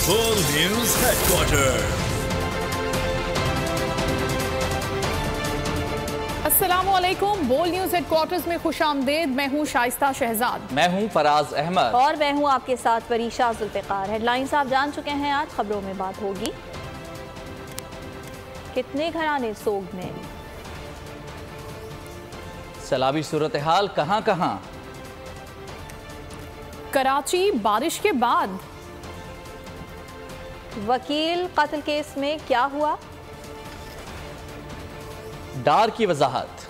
बोल news headquarter. अस्सलामुअलैकुम। बोल न्यूज हेडक्वार्टर्स में खुशामदेद। मैं हूँ शाइस्ता शहजाद। मैं हूँ फराज अहमद और मैं हूँ आपके साथ वरीशा जुल्फ़िकार। हेडलाइंस आप जान चुके हैं, आज खबरों में बात होगी। कितने घराने सोग में, सैलाबी सूरत हाल कहां कहां, कराची बारिश के बाद, वकील कत्ल केस में क्या हुआ, डार की वजाहत,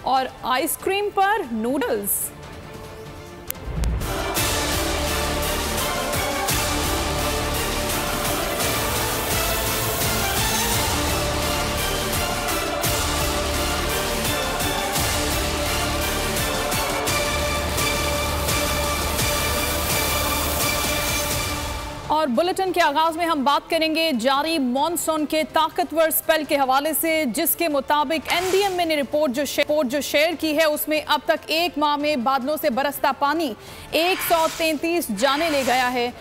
और आइसक्रीम पर नूडल्स। और बुलेटिन के आगाज में हम बात करेंगे जारी मॉनसून के ताकतवर स्पेल के हवाले से, जिसके मुताबिक एनडीएमए ने रिपोर्ट जो शेयर की है उसमें अब तक एक माह में बादलों से बरसता पानी 133 जाने ले गया है।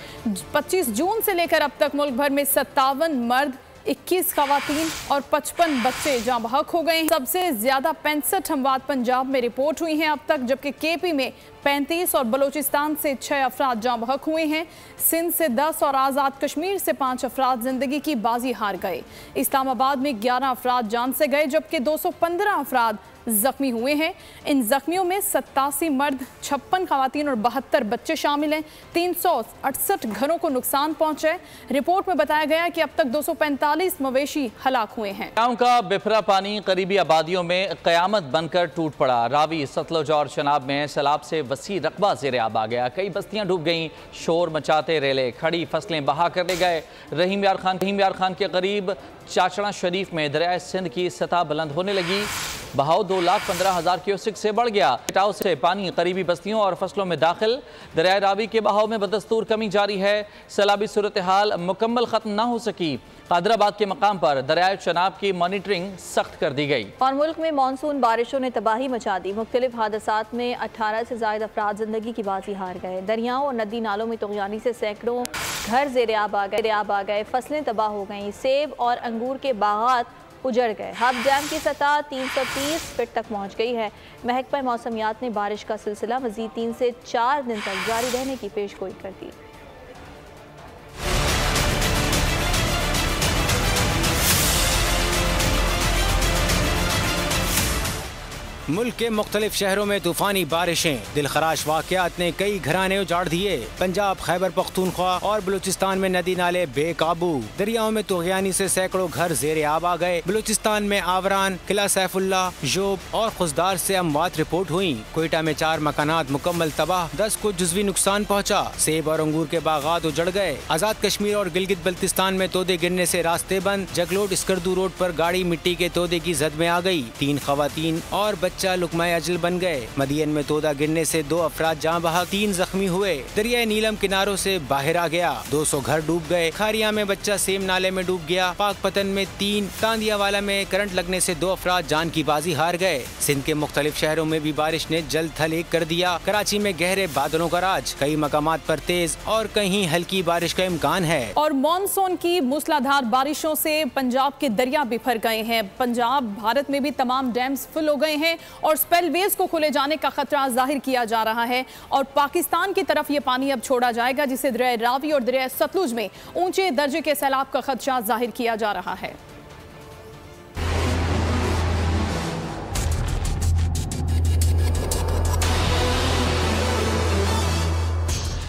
25 जून से लेकर अब तक मुल्क भर में 57 मर्द, 21 खवातीन और 55 बच्चे जाँ बहक हो गए हैं। सबसे ज्यादा 65 अमवात पंजाब में रिपोर्ट हुई हैं अब तक, जबकि केपी में 35 और बलूचिस्तान से 6 अफराद जाँ बहक हुए हैं। सिंध से 10 और आज़ाद कश्मीर से 5 अफराद जिंदगी की बाजी हार गए। इस्लामाबाद में 11 अफराद जान से गए, जबकि 215 अफराद जख्मी हुए हैं। इन जख्मियों में 87 मर्द, 56 खवातीन और 72 बच्चे शामिल हैं। 368 घरों को नुकसान पहुंचा है। रिपोर्ट में बताया गया है कि अब तक 245 मवेशी हलाक हुए हैं। गाँव का बिफरा पानी करीबी आबादियों में कयामत बनकर टूट पड़ा। रावी, सतलुज और चनाब में सैलाब से वसी रकबा ज़ेर-ए-आब आ गया। कई बस्तियां डूब गईं। शोर मचाते रेले खड़ी फसलें बहा कर ले गए। रहीम यार खान के करीब चाचड़ा शरीफ में दरियाए सिंध की सतह बुलंद होने लगी। बहाव 2,15,000 क्यूसेक से बढ़ गया। कटाव से पानी करीबी बस्तियों और फसलों में दाखिल। दरियाए रावी के बहाव में बदस्तूर कमी जारी है। सैलाबी सूरत हाल मुकम्मल खत्म ना हो सकी। कादराबाद के मकाम पर दरियाए चनाब की मॉनिटरिंग सख्त कर दी गई। और मुल्क में मानसून बारिशों ने तबाही मचा दी। मुख्तलिफ हादसात में 18 से ज़ायद अफराद जिंदगी की बाजी हार गए। दरियाओं और नदी नालों में तुग़यानी से सैकड़ों घर ज़ेर-ए-आब आ गए। फसलें तबाह हो गईं। सेब और अंगूर के बागात उजड़ गए। हब डैम की सतह 330 फीट तक पहुंच गई है। महकमा मौसमियात ने बारिश का सिलसिला मज़ीद 3 से 4 दिन तक जारी रहने की पेशगोई कर दी। मुल्क के मुख्तलिफ शहरों में तूफानी बारिशें, दिलखराश वाक़यात ने कई घराने उजाड़ दिए। पंजाब, खैबर पख्तूनख्वा और बलूचिस्तान में नदी नाले बेकाबू। दरियाओं में तुग़यानी से सैकड़ों घर ज़ेर-ए-आब आ गए। बलूचिस्तान में आवरान, किला सैफुल्ला, जोब और खुजदार से अमवात रिपोर्ट हुई। कोयटा में 4 मकानात मुकम्मल तबाह, 10 को जुज़वी नुकसान पहुँचा। सेब और अंगूर के बागात उजड़ गए। आज़ाद कश्मीर और गिलगित बल्तिस्तान में तोदे गिरने से रास्ते बंद। जगलोट स्कर्दू रोड पर गाड़ी मिट्टी के तोदे की जद में आ गई। 3 खवातीन और बच्चा लुकमाए अजल बन गए। मदियन में तोदा गिरने से 2 अफराद जाँ बहक, 3 जख्मी हुए। दरियाए नीलम किनारों से बाहर आ गया। 200 घर डूब गए। खारिया में बच्चा सेम नाले में डूब गया। पाकपतन में 3, तांदियावाला में करंट लगने से 2 अफराद जान की बाजी हार गए। सिंध के मुख्तलिफ शहरों में भी बारिश ने जल थल एक कर दिया। कराची में गहरे बादलों का राज, कई मकामात पर तेज और कहीं हल्की बारिश का इम्कान है। और मानसून की मूसलाधार बारिशों से पंजाब के दरिया बिफर गए हैं। पंजाब भारत में भी तमाम डैम्स फुल हो गए हैं और स्पेलवेज को खुले जाने का खतरा जाहिर किया जा रहा है। और पाकिस्तान की तरफ ये पानी अब छोड़ा जाएगा, जिससे दरिया रावी और दरिया सतलुज में ऊंचे दर्जे के सैलाब का खदशा जाहिर किया जा रहा है।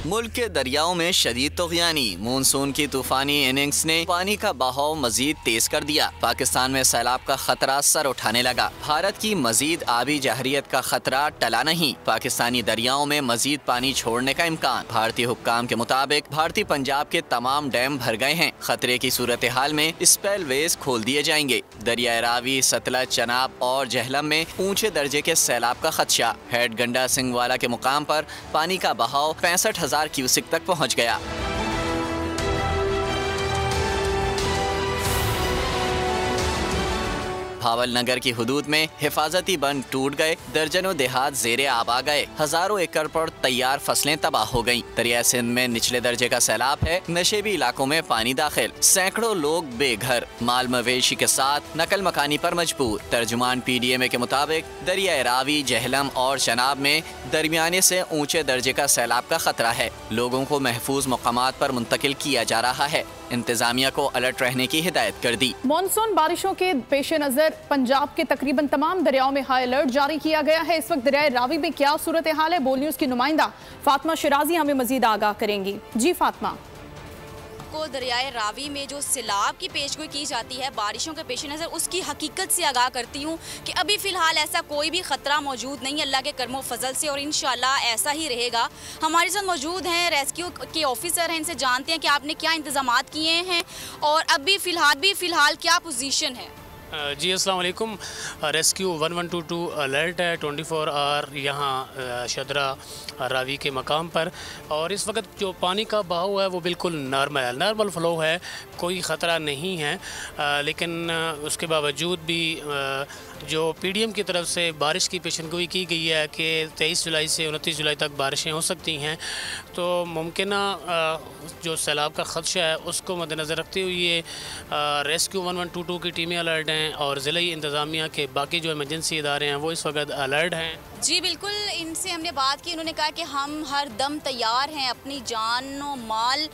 मुल्क के दरियाओं में शदीद तुग़यानी। मानसून की तूफानी इनिंग्स ने पानी का बहाव मजीद तेज कर दिया। पाकिस्तान में सैलाब का खतरा सर उठाने लगा। भारत की मजीद आबी जहरियत का खतरा टला नहीं। पाकिस्तानी दरियाओं में मजीद पानी छोड़ने का इम्कान। भारतीय हुक्काम के मुताबिक भारतीय पंजाब के तमाम डैम भर गए हैं। खतरे की सूरत हाल में स्पेलवेज खोल दिए जाएंगे। दरिया रावी, सतलज, चनाब और जहलम में ऊंचे दर्जे के सैलाब का खदशा। हेड गंडा सिंह वाला के मुकाम पर पानी का बहाव 65,000 क्यूसेक तक पहुंच गया। भावल नगर की हुदूद में हिफाजती बंद टूट गए, दर्जनों देहात ज़ेरे आब आ गए, हजारों एकड़ पर तैयार फसलें तबाह हो गयी। दरिया सिंध में निचले दर्जे का सैलाब है, नशेबी इलाकों में पानी दाखिल, सैकड़ों लोग बेघर, माल मवेशी के साथ नकल मकानी पर मजबूर। तर्जुमान PDMA के मुताबिक दरिया रावी, जहलम और चनाब में दरमियाने से ऊंचे दर्जे का सैलाब का खतरा है। लोगों को महफूज मकामात पर मुंतकिल किया जा रहा है। इंतजामिया को अलर्ट रहने की हिदायत कर दी। मॉनसून बारिशों के पेश नजर पंजाब के तकरीबन तमाम दरियाओं में हाई अलर्ट जारी किया गया है। इस वक्त दरिया रावी में क्या सूरत हाल है, बोल न्यूज की नुमाइंदा फातिमा शिराजी हमें मजीद आगाह करेंगी। जी फातिमा। को दरियाए रावी में जो सैलाब की पेशगोई की जाती है बारिशों के पेश नज़र, उसकी हकीकत से आगाह करती हूँ कि अभी फ़िलहाल ऐसा कोई भी ख़तरा मौजूद नहीं है अल्लाह के करमो फजल से, और इंशाल्लाह ऐसा ही रहेगा। हमारे साथ मौजूद हैं रेस्क्यू के ऑफिसर हैं, इनसे जानते हैं कि आपने क्या इंतज़ामात किए हैं और अभी फ़िलहाल क्या पोजीशन है। जी अस्सलाम वालेकुम। रेस्क्यू 1122 अलर्ट है 24 आवर यहाँ शदरा रावी के मकाम पर, और इस वक्त जो पानी का बहाव है वो बिल्कुल नॉर्मल फ्लो है, कोई ख़तरा नहीं है। लेकिन उसके बावजूद भी जो PDM की तरफ से बारिश की पेशनगोई की गई है कि 23 जुलाई से 29 जुलाई तक बारिशें हो सकती हैं, तो मुमकिन जो सैलाब का ख़दशा है उसको मद्देनज़र रखते हुए रेस्क्यू 1122 की टीमें अलर्ट हैं और ज़िला इंतज़ामिया के बाकी जो इमरजेंसी इदारे हैं वो इस वक्त अलर्ट हैं। जी बिल्कुल, इनसे हमने बात की, उन्होंने कहा कि हम हर दम तैयार हैं अपनी जान और माल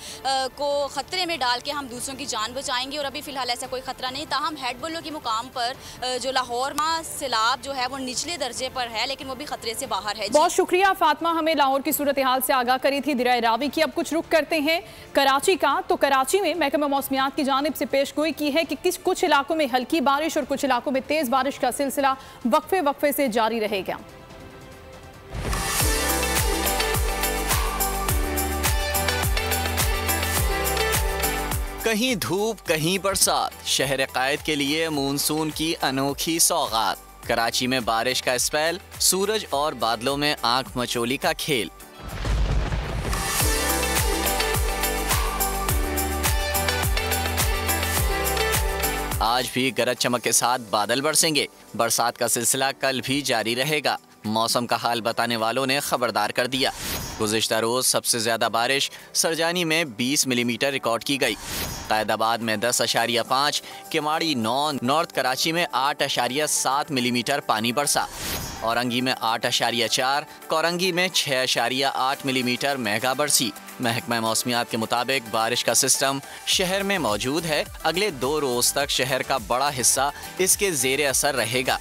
को ख़तरे में डाल के हम दूसरों की जान बचाएंगे, और अभी फ़िलहाल ऐसा कोई ख़तरा नहीं। ताहम हेड बल्लो के मुकाम पर जो लाहौर में सैलाब जो है वो निचले दर्जे पर है, लेकिन वो भी ख़तरे से बाहर है। बहुत शुक्रिया फातिमा, हमें लाहौर की सूरत हाल से आगाह करी थी दरिया रावी की। अब कुछ रुख करते हैं कराची का, तो कराची में महकमा मौसमियात की जानिब से पेशगोई की है कि कुछ इलाकों में हल्की बारिश और कुछ इलाकों में तेज़ बारिश का सिलसिला वक्फे से जारी रहेगा। कहीं धूप कहीं बरसात, शहर कायद के लिए मानसून की अनोखी सौगात। कराची में बारिश का स्पेल, सूरज और बादलों में आंख मचोली का खेल। आज भी गरज चमक के साथ बादल बरसेंगे। बरसात का सिलसिला कल भी जारी रहेगा। मौसम का हाल बताने वालों ने खबरदार कर दिया। गुज़िश्ता रोज़ सबसे ज़्यादा बारिश सरजानी में 20 मिलीमीटर रिकॉर्ड की गई। कैदाबाद में 10.5, केमाड़ी 9, नॉर्थ कराची में 8.7 मिलीमीटर पानी बरसा। औरंगी में 8.4, कोरंगी में 6.8 मिलीमीटर मेघा बरसी। महकमा मौसमियात के मुताबिक बारिश का सिस्टम शहर में मौजूद है। अगले 2 रोज़ तक शहर का बड़ा हिस्सा इसके ज़ेरे असर रहेगा।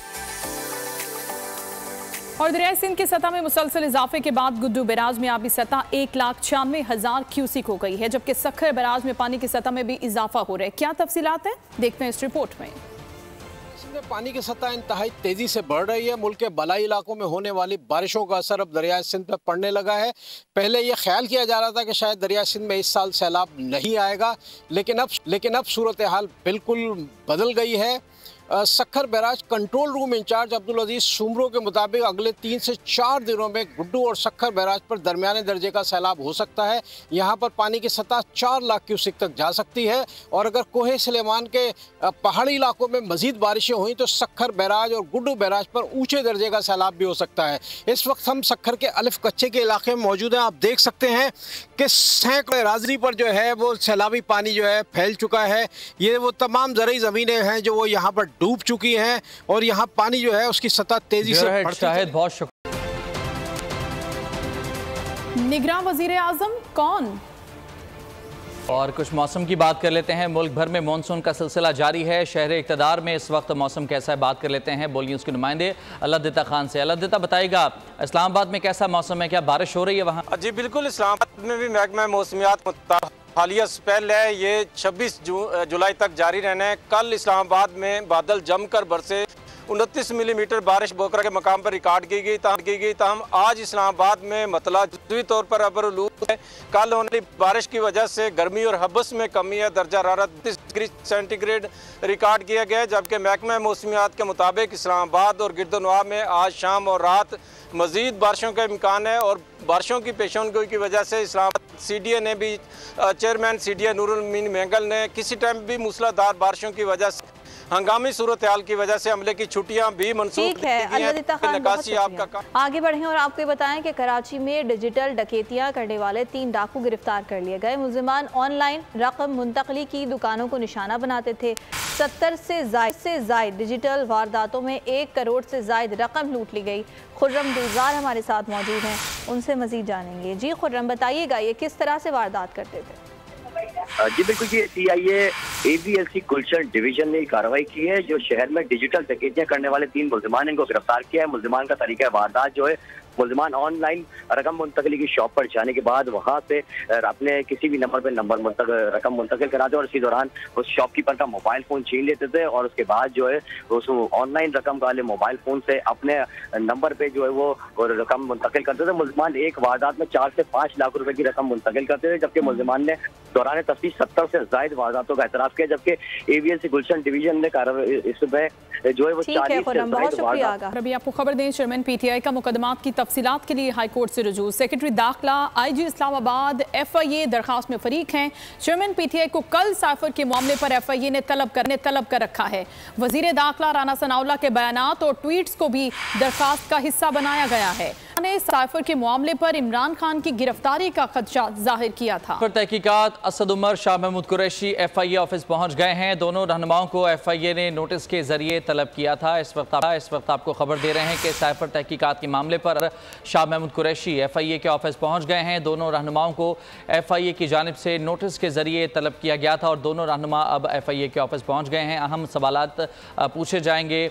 और दरिया सिंध की सतह में मुसलसल इजाफे के बाद गुड्डू बैराज में आबी सतह 1,96,000 क्यूसिक हो गई है, जबकि सखर बैराज में पानी की सतह में भी इजाफा हो रहा है। क्या तफसीलात है, देखते हैं इस रिपोर्ट में। पानी की सतह इंतहाई तेजी से बढ़ रही है। मुल्क के बलाई इलाकों में होने वाली बारिशों का असर अब दरिया सिंध पर पड़ने लगा है। पहले ये ख्याल किया जा रहा था कि शायद दरिया सिंध में इस साल सैलाब नहीं आएगा, लेकिन अब सूरत हाल बिल्कुल बदल गई है। Sukkur barrage control room incharge Abdul Aziz Soomro के मुताबिक अगले 3 से 4 दिनों में गुड्डू और सखर बैराज पर दरमियाने दर्जे का सैलाब हो सकता है। यहाँ पर पानी की सतह 4 लाख क्यूसिक तक जा सकती है, और अगर कोहे सुलेमान के पहाड़ी इलाकों में मजीद बारिशें हुई तो सखर बैराज और गुड्डू बैराज पर ऊंचे दर्जे का सैलाब भी हो सकता है। इस वक्त हम सखर के अलिफ कच्चे के इलाके में मौजूद हैं। आप देख सकते हैं कि सैकड़ों राजरी पर जो है वो सैलाबी पानी जो है फैल चुका है। ये वो तमाम ज़रई ज़मीनें हैं जो वो यहाँ पर डूब चुकी हैं, और यहाँ पानी जो है उसकी सतह तेजी से बढ़ती है। बहुत शुक्रिया। निगरान वजीर आजम कौन? और कुछ मौसम की बात कर लेते हैं। मुल्क भर में मानसून का सिलसिला जारी है। शहर इक़्तिदार में इस वक्त मौसम कैसा है, बात कर लेते हैं बोल न्यूज़ के नुमाइंदे अल्लादिता खान से। अल्लादिता बताइएगा, इस्लामाबाद में कैसा मौसम है, क्या बारिश हो रही है वहाँ? जी बिल्कुल, इस्लामाबाद में भी महकमा मौसमियात हालिया स्पेल है, ये 26 जुलाई तक जारी रहना है। कल इस्लामाबाद में बादल जमकर बरसे, 29 मिलीमीटर बारिश बोकरा के मकाम पर रिकॉर्ड की गई। तहम आज इस्लामाबाद में मतला जुज़वी तौर पर अबरूलूद है। कल होने वाली बारिश की वजह से गर्मी और हब्स में कमी है। दर्जा हरारत 30 डिग्री सेंटीग्रेड रिकॉर्ड किया गया है, जबकि महकमा मौसमियात के मुताबिक इस्लामाबाद और गिरदोनवा में आज शाम और रात मज़ीद बारिशों का इम्कान है। और बारिशों की पेशेनगोई की वजह से इस्लामाबाद CDA ने भी चेयरमैन CDA नूरुल मीन महंगल ने किसी टाइम भी मूसलाधार बारिशों की वजह से हंगामी सूरत हाल की वजह से हमले की छुट्टियां भी मनसूख की गई। आगे बढ़े और आपको बताएं कि कराची में डिजिटल डकैतियां करने वाले 3 डाकू गिरफ्तार कर लिए गए। मुलजिमान ऑनलाइन रकम मुंतकली की दुकानों को निशाना बनाते थे। 70 से जायद डिजिटल वारदातों में 1 करोड़ से जायद रकम लूट ली गई। खुर्रम गुलजार हमारे साथ मौजूद हैं, उनसे मजीद जानेंगे। जी खुर्रम, बताइएगा ये किस तरह से वारदात करते थे? जी बिल्कुल, ये CIA AVLC गुलशन डिवीजन ने कार्रवाई की है जो शहर में डिजिटल डकैतियां करने वाले 3 मुलजिमान इनको गिरफ्तार किया है। मुलजिमान का तरीका वारदात जो है, मुलजिमान ऑनलाइन रकम मुंतकली की शॉप पर जाने के बाद वहां से अपने किसी भी नंबर पर रकम मुंतकिल कराते और इसी दौरान उस शॉपकीपर का मोबाइल फोन छीन लेते थे और उसके बाद जो है उस ऑनलाइन रकम वाले मोबाइल फोन से अपने नंबर पे जो है वो रकम मुंतकिल करते थे। मुलजिमान एक वारदात में 4 से 5 लाख रुपए की रकम मुंतकिल करते थे, जबकि मुलजिमान ने दौरान तफ्तीश 70 से ज्यादा वारदातों का एतराफ किया, जबकि AVLC गुलशन डिवीजन ने कार्रवाई इसमें जो है वो 40 अभी आपको खबर दें, चेयरमैन PTI का मुकदमात की तफसीलात के लिए हाईकोर्ट से रुजू। सेक्रेटरी दाखिला IG इस्लामाबाद FIA दरखास्त में फरीक हैं। चेयरमैन PTI को कल साइफर के मामले पर FIA ने तलब कर रखा है। वजीर दाखिला राना सनाउल्लाह के बयानात और ट्वीट्स को भी दरखास्त का हिस्सा बनाया गया है। साइफर के मामले पर इमरान खान की गिरफ्तारी का खदशा जाहिर किया था। पर तहकीकात असद उमर, शाह महमूद कुरैशी FIA ऑफिस पहुंच गए हैं। दोनों रहनुमाओं को FIA ने नोटिस के जरिए तलब किया था। इस वक्त आपको खबर दे रहे हैं कि साइफर तहकीकात के मामले पर शाह महमूद कुरैशी FIA के ऑफिस पहुंच गए हैं। दोनों रहनुमाओं को FIA की जानिब से नोटिस के जरिए तलब किया गया था और दोनों रहनुमा अब FIA के ऑफिस पहुंच गए हैं। अहम सवालात पूछे जाएंगे।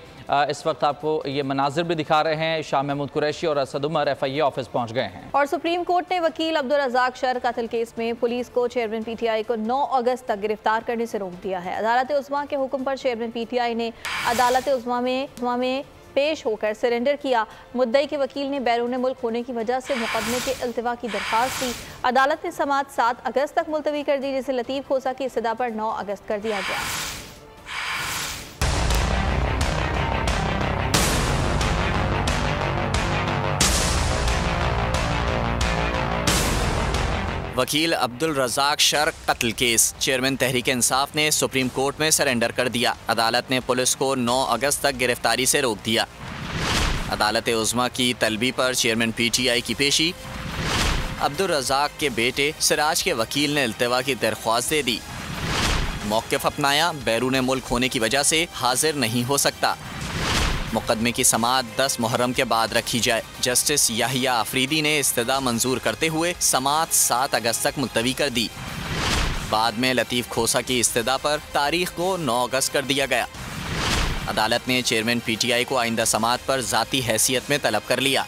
इस वक्त आपको ये मनाजिर भी दिखा रहे हैं। शाह महमूद कुरैशी और असद उमर FIA ऑफिस पहुंच गए हैं। और सुप्रीम कोर्ट ने वकील अब्दुल रज़ाक शर कत्ल केस में पुलिस को चेयरमैन PTI को 9 अगस्त तक गिरफ्तार करने से रोक दिया है। अदालत उज़्मा के हुक्म पर चेयरमैन PTI ने अदालत उज़्मा में पेश होकर सरेंडर किया। मुद्दई के वकील ने बैरून मुल्क होने की वजह से मुकदमे के इल्तिवा की दरखास्त दी। अदालत ने समाअत 7 अगस्त तक मुलतवी कर दी, जिसे लतीफ़ खोसा की इस्तदा पर 9 अगस्त कर दिया गया। वकील अब्दुल रज़ाक शर कत्ल केस, चेयरमैन तहरीक इंसाफ ने सुप्रीम कोर्ट में सरेंडर कर दिया। अदालत ने पुलिस को 9 अगस्त तक गिरफ्तारी से रोक दिया। अदालत उज़्मा की तलबी पर चेयरमैन PTI की पेशी। अब्दुल रज़ाक के बेटे सिराज के वकील ने इल्तिवा की दरख्वास्त दे दी। मौक़िफ़ अपनाया, बैरून मुल्क होने की वजह से हाजिर नहीं हो सकता। मुकदमे की समाअत 10 मुहर्रम के बाद रखी जाए। जस्टिस याहिया अफरीदी ने इस्तदा मंजूर करते हुए समाअत 7 अगस्त तक मुलतवी कर दी। बाद में लतीफ़ खोसा की इस्तदा पर तारीख को 9 अगस्त कर दिया गया। अदालत ने चेयरमैन PTI को आइंदा समाअत पर ज़ाती हैसियत में तलब कर लिया।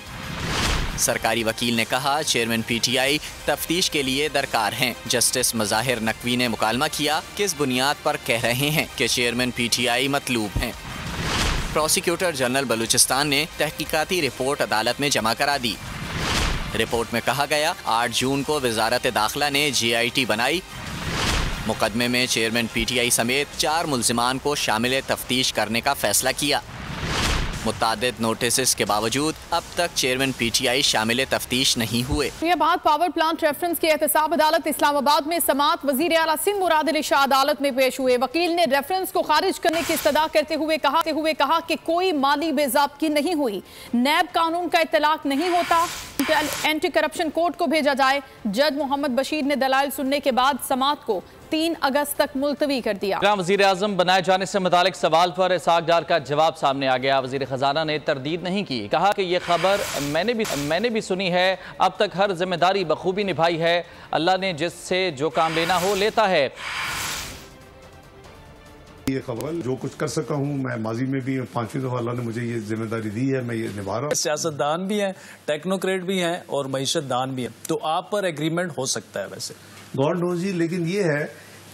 सरकारी वकील ने कहा, चेयरमैन PTI तफ्तीश के लिए दरकार हैं। जस्टिस मज़ाहिर नकवी ने मुकालमा किया, किस बुनियाद पर कह रहे हैं कि चेयरमैन PTI मतलूब हैं। प्रोसिक्यूटर जनरल बलूचिस्तान ने तहकीकाती रिपोर्ट अदालत में जमा करा दी। रिपोर्ट में कहा गया, 8 जून को वजारत दाखिला ने JIT बनाई। मुकदमे में चेयरमैन PTI समेत 4 मुल्जिमान को शामिल तफ्तीश करने का फैसला किया। मुतादिद नोटिस के बावजूद अब तक चेयरमैन PTI शामिल तफ्तीश नहीं हुए। बाद पावर प्लांट रेफरेंस की एहतसाब अदालत इस्लामाबाद में समाअत वजीर आला सिंध मुराद अली शाह अदालत में पेश हुए। वकील ने रेफरेंस को खारिज करने की इस्तदा करते हुए कहा कि कोई माली बेज़ाब्ती नहीं हुई, नैब कानून का इत्तलाक नहीं होता, एंटी करप्शन कोर्ट को भेजा जाए। जज मोहम्मद बशीर ने दलाइल सुनने के बाद समाअत को 3 अगस्त तक मुलतवी कर दिया। वज़ीर आज़म बनाए जाने से मुतालिक सवाल पर इसहाक डार का जवाब सामने आ गया। वज़ीर ख़जाना ने तरदीद नहीं की, कहा कि यह खबर मैंने भी सुनी है। अब तक हर जिम्मेदारी बखूबी निभाई है। अल्लाह ने जिससे जो काम लेना हो लेता है। ये खबर जो कुछ कर सका हूँ मैं माजी में भी, 5वीं दफा अल्लाह ने मुझे ये जिम्मेदारी दी है, मैं ये निभा रहा हूँ। सियासतदान भी हैं, टेक्नोक्रेट भी हैं और मईशतदान भी हैं, तो आप पर एग्रीमेंट हो सकता है वैसे गॉड नोज जी। लेकिन ये है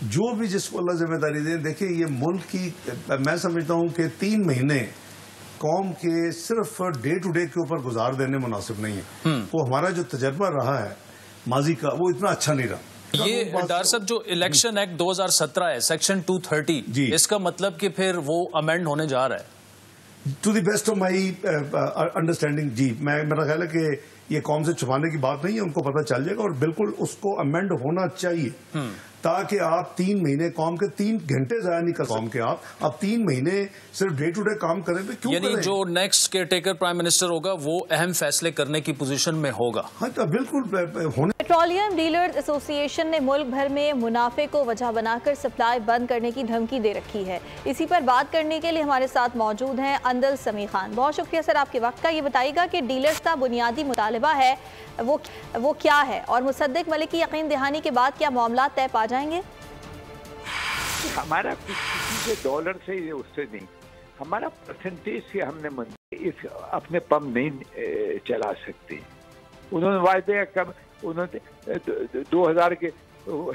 जो भी जिसको अल्लाह जिम्मेदारी दे, देखिए ये मुल्क की मैं समझता हूँ कि 3 महीने कौम के सिर्फ डे टू डे के ऊपर गुजार देने मुनासिब नहीं है। वो हमारा जो तजर्बा रहा है माजी का वो इतना अच्छा नहीं रहा। ये डार साहब जो इलेक्शन एक्ट 2017 है सेक्शन 230, इसका मतलब कि फिर वो अमेंड होने जा रहा है। To the best of my understanding जी, मेरा ख्याल है कि ये कौम से छुपाने की बात नहीं है, उनको पता चल जाएगा और बिल्कुल उसको अमेंड होना चाहिए। ताकि आप 3 महीने कौम के 3 घंटे ज़ाया नहीं कर कौम के आप 3 महीने सिर्फ डे टू डे काम करें पे क्यों यानी जो नेक्स्ट केयरटेकर प्राइम मिनिस्टर होगा वो अहम फैसले करने की पोजीशन में होगा। हाँ तो बिल्कुल होने। पेट्रोलियम डीलर्स एसोसिएशन ने मुल्क भर में मुनाफे को वजह बनाकर सप्लाई बंद करने की धमकी दे रखी है। इसी पर बात करने के लिए हमारे साथ मौजूद हैं अंदल समी खान। बहुत शुक्रिया सर आपके वक्त का। ये बताइएगा कि डीलर्स का बुनियादी मुतालबा है वो क्या है और मुसद्दिक मलिक की यकीन दहानी के बाद क्या मामला तय पा जाएंगे? हमारा किसी से डॉलर से उससे नहीं, हमारा परसेंटेज से हमने इस अपने पंप नहीं चला सकते। उन्होंने वायदे कब उन्होंने 2000 के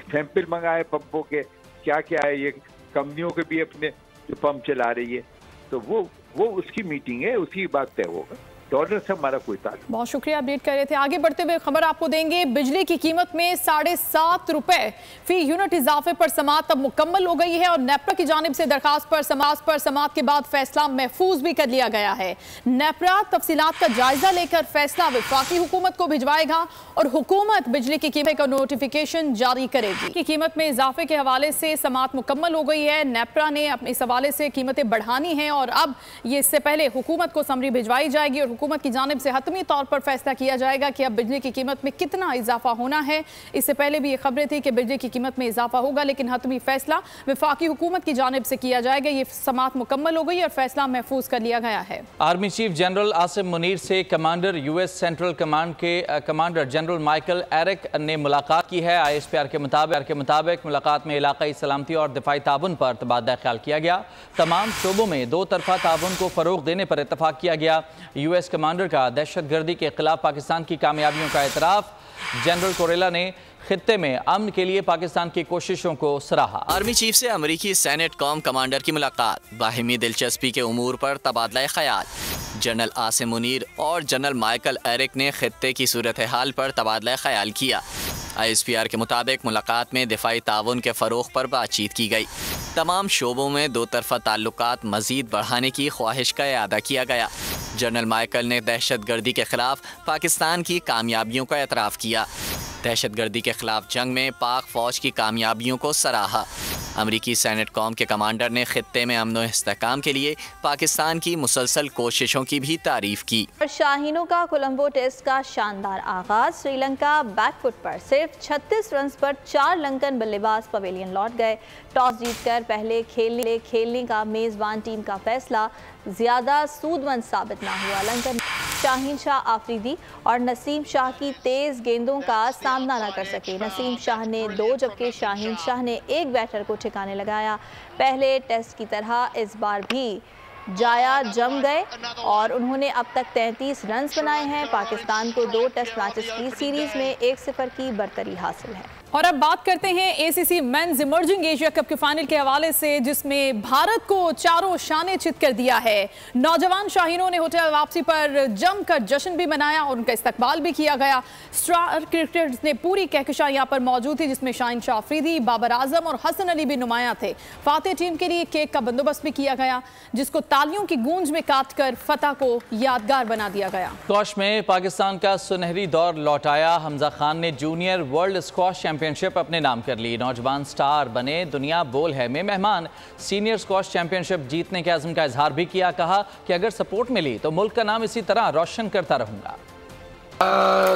सैंपल मंगाए पंपों के, क्या क्या है ये कंपनियों के भी अपने जो पंप चला रही है, तो वो उसकी मीटिंग है, उसकी बात तय होगा। डॉलर से हमारा कोई ताल्लुक। बहुत शुक्रिया अपडेट कर रहे थे। आगे बढ़ते हुए खबर आपको देंगे, बिजली की कीमत में 7.5 रुपए फी यूनिट इजाफे पर समाअत अब मुकम्मल हो गई है और नेपरा की जानिब से दरखास्त पर समाअत के बाद फैसला महफूज भी कर लिया गया है। नेपरा तफसीलात का जायजा लेकर फैसला वफाकी हुकूमत को भिजवाएगा और हुकूमत बिजली की कीमत का नोटिफिकेशन जारी करेगी। की कीमत में इजाफे के हवाले से समाअत मुकम्मल हो गई है। नेपरा ने अपने इस हवाले से कीमतें बढ़ानी है और अब ये इससे पहले हुकूमत को समरी भिजवाई जाएगी और हुकूमत की जानिब से हतमी तौर पर फैसला किया जाएगा कि अब बिजली की कीमत में कितना इजाफा होना है। इससे पहले भी ये खबरें थी कि बिजली की कीमत में इजाफा होगा, लेकिन हतमी फैसला वफाकी हुकूमत की जानिब से किया जाएगा। ये समाअत मुकम्मल हो गई और फैसला महफूज कर लिया गया है। Army chief general Asim Munir से कमांडर यूएस सेंट्रल कमांड के कमांडर जनरल माइकल एरिक ने मुलाकात की है। ISPR के मुताबिक मुलाकात में इलाकाई सलामती और दिफाई ताउन पर तबादला ख्याल किया गया। तमाम शोबों में 2 तरफा ताउन को फरोग देने पर इतफाक किया गया। US कमांडर का दहशतगर्दी के खिलाफ पाकिस्तान की कामयाबियों का एतराफ। जनरल कोरेला ने खित्ते में अमन के लिए पाकिस्तान की कोशिशों को सराहा। आर्मी चीफ से अमरीकी सेनेट कॉम कमांडर की मुलाकात, बाहिमी दिलचस्पी के उमूर पर तबादला ख्याल। जनरल आसिम मुनीर और जनरल माइकल एरिक ने खित्ते की सूरत हाल पर तबादला ख्याल किया। ISPR के मुताबिक मुलाकात में दिफाई ताउन के फ़रोग़ पर बातचीत की गई। तमाम शोबों में 2 तरफा ताल्लुकात मज़ीद बढ़ाने की ख्वाहिश का इआदा किया गया। जनरल माइकल ने दहशतगर्दी के खिलाफ पाकिस्तान की कामयाबियों का एतराफ़ किया। दहशतगर्दी के खिलाफ जंग में पाक फ़ौज की कामयाबियों को सराहा। अमरीकी सेनेट कॉम के कमांडर ने खित्ते में अमन व इस्तेहकाम के लिए पाकिस्तान की मुसलसल कोशिशों की भी तारीफ की। शाहीनों का कोलंबो टेस्ट का शानदार आगाज, श्रीलंका बैकफुट पर सिर्फ 36 रन पर 4 लंकन बल्लेबाज पवेलियन लौट गए। टॉस जीतकर पहले खेलने का मेजबान टीम का फैसला ज्यादा सूदमंद साबित ना हुआ। लंकन शाहीन शाह आफरीदी और नसीम शाह की तेज गेंदों का सामना न कर सके। नसीम शाह ने 2 जबकि शाहीन शाह ने 1 बैटर को ठिकाने लगाया। पहले टेस्ट की तरह इस बार भी जाया जम गए और उन्होंने अब तक 33 रन बनाए हैं। पाकिस्तान को 2 टेस्ट मैचेस की सीरीज में 1-0 की बरतरी हासिल है। और अब बात करते हैं ACC men's emerging Asia cup के फाइनल के हवाले से, जिसमें भारत को चारों शाने चित कर दिया है। नौजवान शाहीनों ने होटल वापसी पर जमकर जश्न भी मनाया और उनका इस्तकबाल भी किया गया। स्टार क्रिकेटर्स ने पूरी कहकशां यहाँ पर मौजूद थी, जिसमें शाहीन शाह अफरीदी, बाबर आजम और हसन अली भी नुमायां थे। फातेह टीम के लिए केक का बंदोबस्त भी किया गया, जिसको तालियों की गूंज में काटकर फतह को यादगार बना दिया गया। स्क्वॉश में पाकिस्तान का सुनहरी दौर लौटाया। हमजा खान ने जूनियर वर्ल्ड स्क्वॉश चैंपियनशिप अपने नाम कर ली। नौजवान स्टार बने। दुनिया बोल है में मेहमान सीनियर स्क्वॉश चैंपियनशिप जीतने के अज़्म का इजहार भी किया। कहा कि अगर सपोर्ट मिली तो मुल्क का नाम इसी तरह रोशन करता रहूंगा।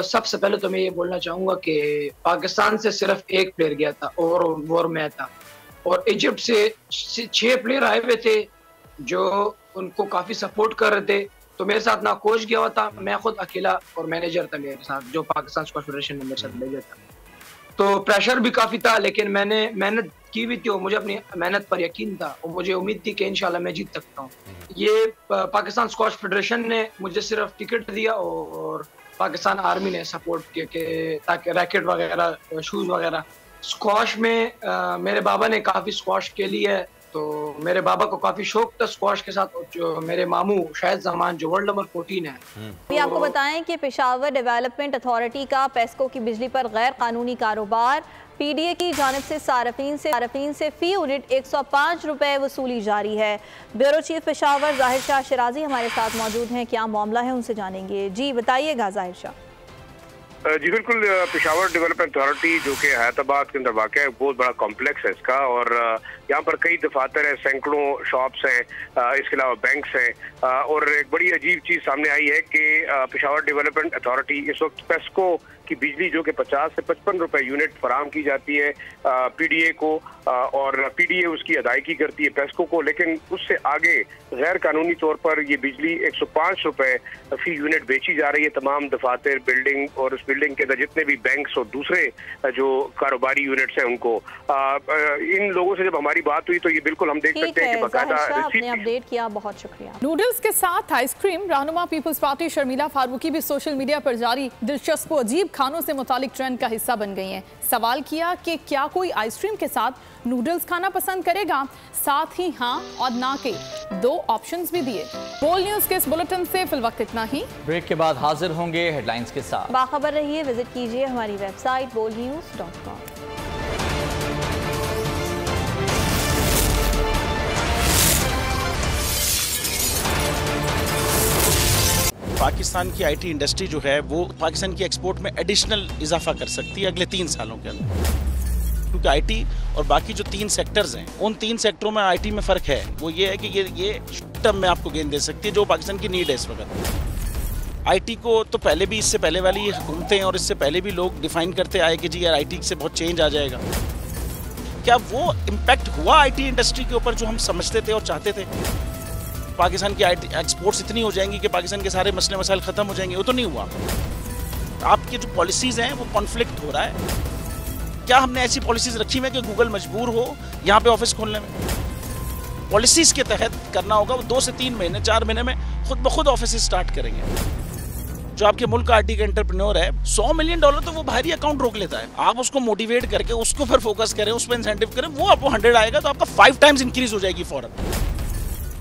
सबसे पहले तो मैं ये बोलना चाहूँगा कि पाकिस्तान से सिर्फ 1 प्लेयर गया था और वॉर में था, और इजिप्ट से 6 प्लेयर आए हुए थे जो उनको काफ़ी सपोर्ट कर रहे थे। तो मेरे साथ ना कोच गया हुआ था, मैं खुद अकेला और मैनेजर था मेरे साथ, जो पाकिस्तान स्क्वॉश फेडरेशन ने मेरे साथ भेजा था। तो प्रेशर भी काफ़ी था, लेकिन मैंने मेहनत की भी थी और मुझे अपनी मेहनत पर यकीन था और मुझे उम्मीद थी कि इंशाल्लाह मैं जीत सकता हूँ। ये पाकिस्तान स्क्वॉश फेडरेशन ने मुझे सिर्फ टिकट दिया और पाकिस्तान आर्मी ने सपोर्ट किया कि ताकि रैकेट वगैरह, शूज़ वगैरह। स्क्वॉश में मेरे बाबा ने काफ़ी स्क्वॉश खेली है, तो मेरे बाबा को काफ़ी शौक था स्क्वॉश के साथ। जो मेरे मामू शाहिद जमान जो वर्ल्ड नंबर 14 है। अभी आपको बताएं कि पेशावर डेवलपमेंट अथॉरिटी का पेस्को की बिजली पर गैर कानूनी कारोबार, PDA की जानिब से सारफीन से फी यूनिट 105 रुपए वसूली जारी है। ब्यूरो चीफ पेशावर जाहिर शाह शिराजी हमारे साथ मौजूद हैं। क्या मामला है उनसे जानेंगे। जी बताइएगा जाहिर शाह। जी बिल्कुल, पेशावर डेवलपमेंट अथॉरिटी जो कि हैदराबाद के अंदर वाक़ है, बहुत बड़ा कॉम्प्लेक्स है इसका, और यहाँ पर कई दफातर हैं, सैकड़ों शॉप्स हैं, इसके अलावा बैंक्स हैं, और एक बड़ी अजीब चीज़ सामने आई है कि पेशावर डेवलपमेंट अथॉरिटी इस वक्त पेस्को की बिजली जो कि 50 से 55 रुपए यूनिट फराम की जाती है पीडीए को, और पीडीए उसकी अदायगी करती है पेस्को को, लेकिन उससे आगे गैर कानूनी तौर पर ये बिजली 105 रुपए फी यूनिट बेची जा रही है। तमाम दफातर, बिल्डिंग और उस बिल्डिंग के अंदर जितने भी बैंक्स और दूसरे जो कारोबारी यूनिट्स हैं उनको, इन लोगों से जब हमारी बात हुई तो ये बिल्कुल हम देख सकते हैं कि बाकायदा आपने अपडेट किया, बहुत शुक्रिया। नूडल्स के साथ आइसक्रीम, रहनुमा पीपल्स पार्टी शर्मिला फारूकी भी सोशल मीडिया पर जारी दिलचस्प अजीब खानों से मुतालिक ट्रेंड का हिस्सा बन गई हैं। सवाल किया कि क्या कोई आइसक्रीम के साथ नूडल्स खाना पसंद करेगा, साथ ही हाँ और ना के 2 ऑप्शंस भी दिए। बोल न्यूज के इस बुलेटिन से फिलवक्त इतना ही। ब्रेक के बाद हाजिर होंगे हेडलाइंस के साथ। बाखबर रहिए, विजिट कीजिए हमारी वेबसाइट bolnews.com। पाकिस्तान की आईटी इंडस्ट्री जो है वो पाकिस्तान की एक्सपोर्ट में एडिशनल इजाफा कर सकती है अगले 3 सालों के अंदर, क्योंकि आईटी और बाकी जो 3 सेक्टर्स हैं, उन 3 सेक्टरों में आईटी में फ़र्क है। वो ये है कि ये टर्म में आपको गेन दे सकती है जो पाकिस्तान की नीड है इस वक्त। आईटी को तो पहले भी, इससे पहले वाली हुकूमतें और इससे पहले भी लोग डिफाइन करते आए कि जी यार आईटी से बहुत चेंज आ जाएगा। क्या वो इम्पैक्ट हुआ आईटी इंडस्ट्री के ऊपर जो हम समझते थे और चाहते थे? पाकिस्तान की आईटी एक्सपोर्ट्स इतनी हो जाएंगी कि पाकिस्तान के सारे मसले मसाइल ख़त्म हो जाएंगे? वो तो नहीं हुआ। आपकी जो पॉलिसीज़ हैं वो कॉन्फ्लिक्ट हो रहा है। क्या हमने ऐसी पॉलिसीज़ रखी हुई है कि गूगल मजबूर हो यहाँ पे ऑफिस खोलने में? पॉलिसीज़ के तहत करना होगा। वो 2 से 3 महीने 4 महीने में खुद ब खुद ऑफिस स्टार्ट करेंगे। जो आपके मुल्क का आईटी का एंटरप्रेन्योर है, $100 मिलियन तो वो बाहरी अकाउंट रोक लेता है। आप उसको मोटिवेट करके उसको पर फोकस करें, उस पर इंसेंटिव करें, वो आपको 100 आएगा तो आपका 5 टाइम्स इंक्रीज हो जाएगी फौरन।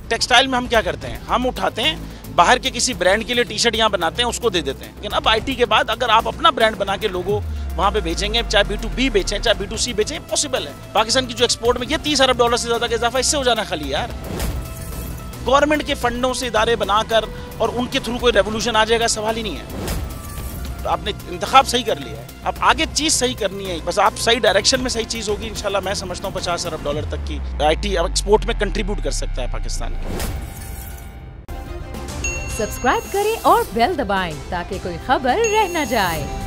टेक्सटाइल में हम क्या करते हैं, हम उठाते हैं बाहर के किसी ब्रांड के लिए टी शर्ट यहाँ बनाते हैं, उसको दे देते हैं। लेकिन अब आईटी के बाद अगर आप अपना ब्रांड बना के लोगो वहाँ पे बेचेंगे, चाहे B2B बेचें चाहे B2C बेचें, पॉसिबल है। पाकिस्तान की जो एक्सपोर्ट में ये $30 अरब से ज़्यादा का इजाफा इससे हो जाना खाली यार। गवर्नमेंट के फंडों से इदारे बनाकर और उनके थ्रू कोई रेवोल्यूशन आ जाएगा, सवाल ही नहीं है। तो आपने इंतखाब सही कर लिया है, अब आगे चीज़ सही करनी है, बस आप सही डायरेक्शन में सही चीज़ होगी इंशाल्लाह। मैं समझता हूँ $50 अरब तक की आईटी एक्सपोर्ट में कंट्रीब्यूट कर सकता है पाकिस्तान। सब्सक्राइब करें और बेल दबाएं ताकि कोई खबर रह न जाए।